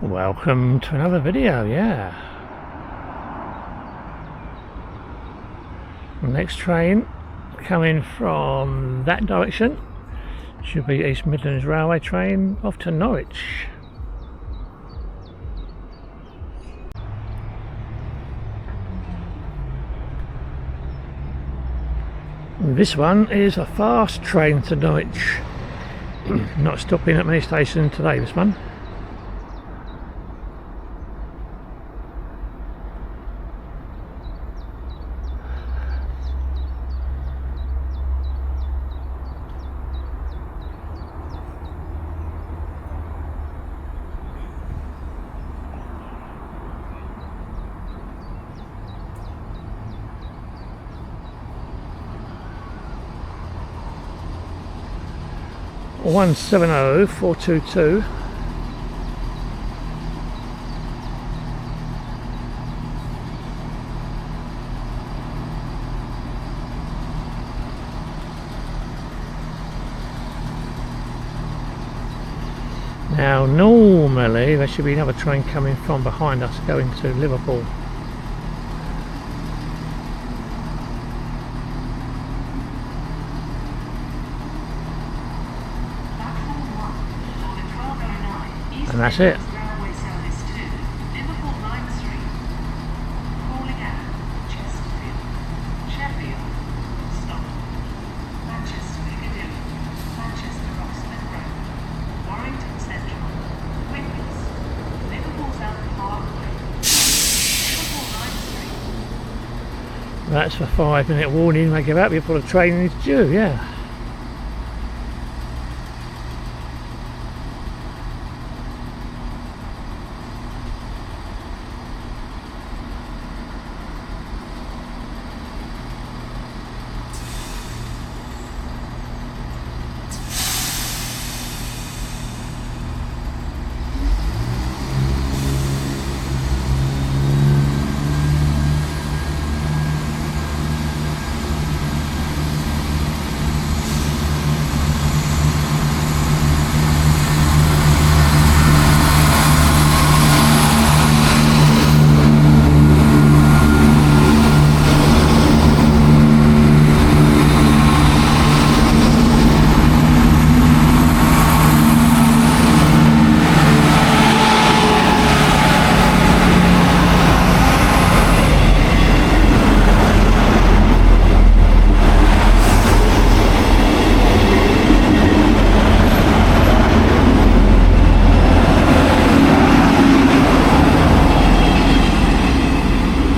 Welcome to another video. Next train coming from that direction should be East Midlands Railway train off to Norwich. This one is a fast train to Norwich. Not stopping at many stations today, this one. One 70422. Now normally there should be another train coming from behind us going to Liverpool. And that's it. That's the 5-minute warning they give out before the train is due,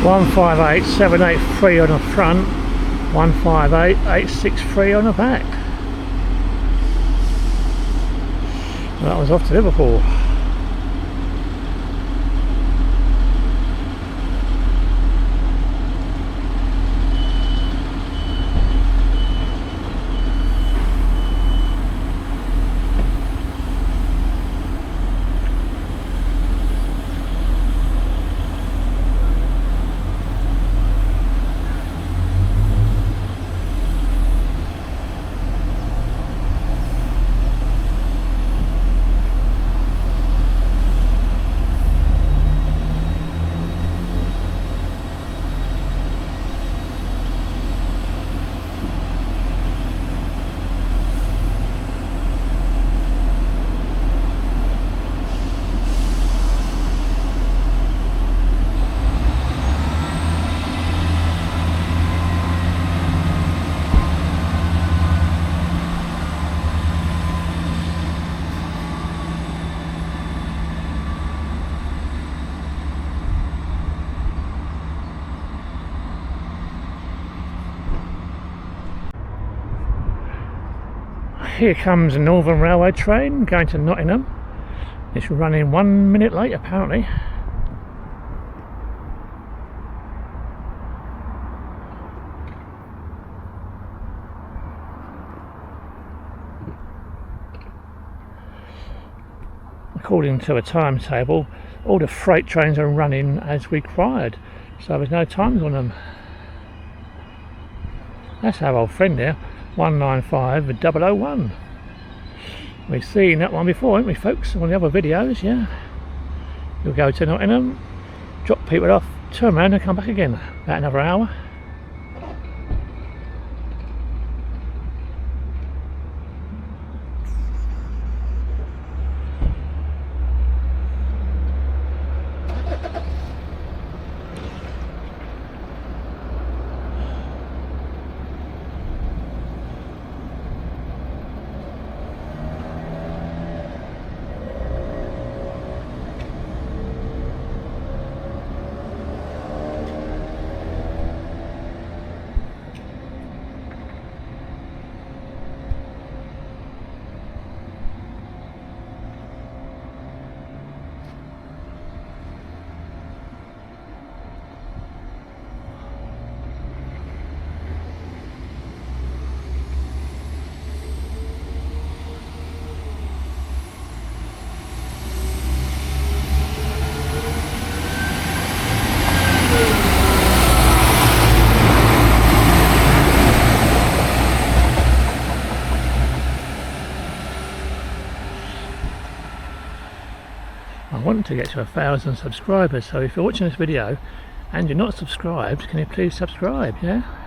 One 158783 on the front, 158863 on the back. That was off to Liverpool. Here comes a Northern Railway train going to Nottingham. It's running 1 minute late apparently. According to a timetable, all the freight trains are running as required, so there's no times on them. That's our old friend there, 195001. We've seen that one before, haven't we, folks, on the other videos, You'll go to Nottingham, drop people off, turn around and come back again. About another hour. I want to get to 1,000 subscribers, so if you're watching this video and you're not subscribed, can you please subscribe, yeah?